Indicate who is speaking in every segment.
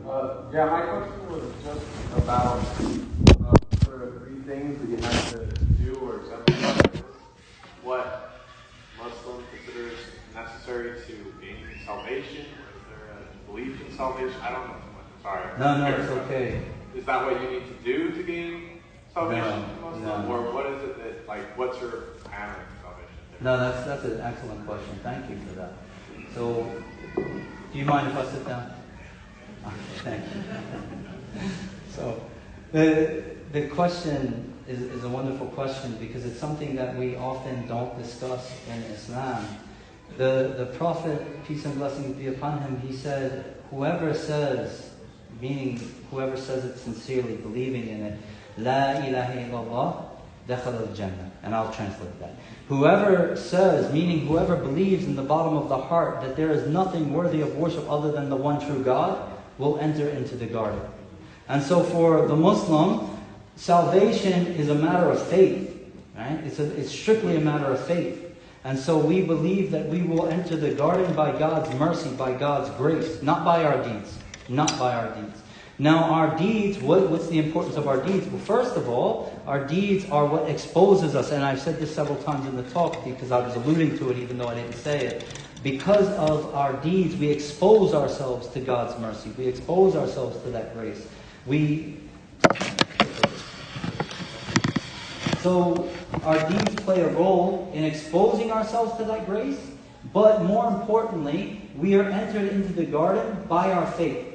Speaker 1: Yeah, my question was just about sort of three things that you have to do or exemplify what Muslim considers necessary to gain salvation, or is there a belief in salvation? I don't know too much. Sorry.
Speaker 2: No, it's okay.
Speaker 1: Is that what you need to do to gain salvation to Muslim?
Speaker 2: No.
Speaker 1: Or what is it that, like, what's your pattern of salvation?
Speaker 2: No, that's an excellent question. Thank you for that. So, do you mind if I sit down? Okay, thank you. So, the question is a wonderful question because it's something that we often don't discuss in Islam. The Prophet, peace and blessings be upon him, he said, whoever says, meaning whoever says it sincerely, believing in it, La ilaha illallah, dakhala al-jannah. And I'll translate that. Whoever says, meaning whoever believes in the bottom of the heart that there is nothing worthy of worship other than the one true God, will enter into the garden. And so for the Muslim, salvation is a matter of faith. Right? It's strictly a matter of faith. And so we believe that we will enter the garden by God's mercy, by God's grace, not by our deeds. Not by our deeds. Now our deeds, what's the importance of our deeds? Well, first of all, our deeds are what exposes us. And I've said this several times in the talk because I was alluding to it even though I didn't say it. Because of our deeds, we expose ourselves to God's mercy. We expose ourselves to that grace. So our deeds play a role in exposing ourselves to that grace. But more importantly, we are entered into the garden by our faith.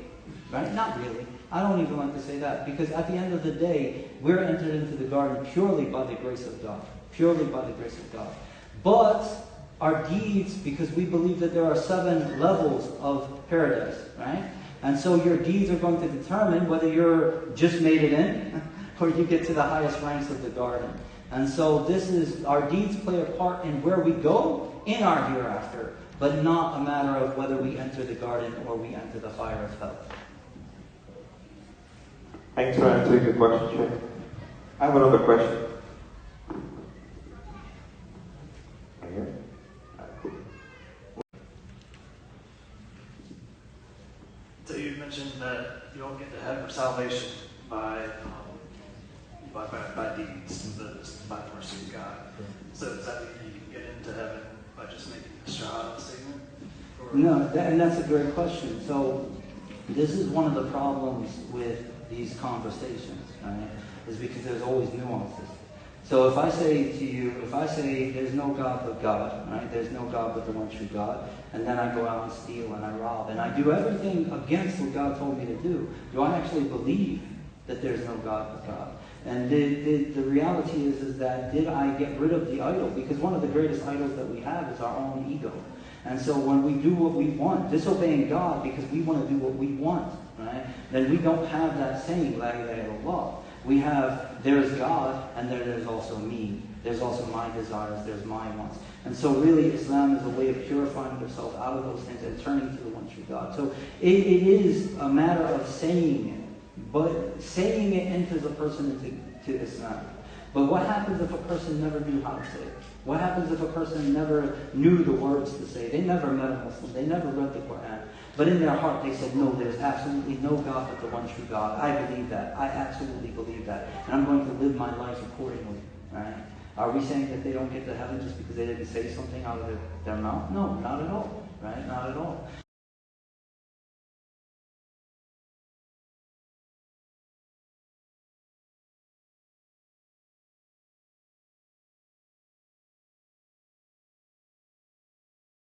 Speaker 2: Right? Not really. I don't even like to say that. Because at the end of the day, we're entered into the garden purely by the grace of God. Purely by the grace of God. But our deeds, because we believe that there are 7 levels of paradise. Right? And so your deeds are going to determine whether you're just made it in or you get to the highest ranks of the garden. And so our deeds play a part in where we go in our hereafter, but not a matter of whether we enter the garden or we enter the fire of hell.
Speaker 3: Thanks for answering the question, Sheikh. I have another question. Right here.
Speaker 4: So you mentioned that you don't get to heaven for salvation by deeds, by the mercy of God. So does that mean you can get into heaven by just making a shahada statement?
Speaker 2: No, and that's a great question. So this is one of the problems with these conversations, right? Is because there's always nuances. So if I say there's no God but God, right? There's no God but the one true God, and then I go out and steal and I rob and I do everything against what God told me to do I actually believe that there's no God but God? And the reality is that did I get rid of the idol? Because one of the greatest idols that we have is our own ego. And so when we do what we want, disobeying God because we want to do what we want, right? Then we don't have that saying, La ilaha illallah. We have, there's God, and there's also me. There's also my desires, there's my wants. And so really Islam is a way of purifying yourself out of those things and turning to the one true God. So it is a matter of saying it, but saying it enters a person into Islam. But what happens if a person never knew how to say it? What happens if a person never knew the words to say? They never met a Muslim. They never read the Quran. But in their heart they said, no, there's absolutely no God but the one true God. I believe that. I absolutely believe that. And I'm going to live my life accordingly. Right? Are we saying that they don't get to heaven just because they didn't say something out of their mouth? No, not at all. Right? Not at all.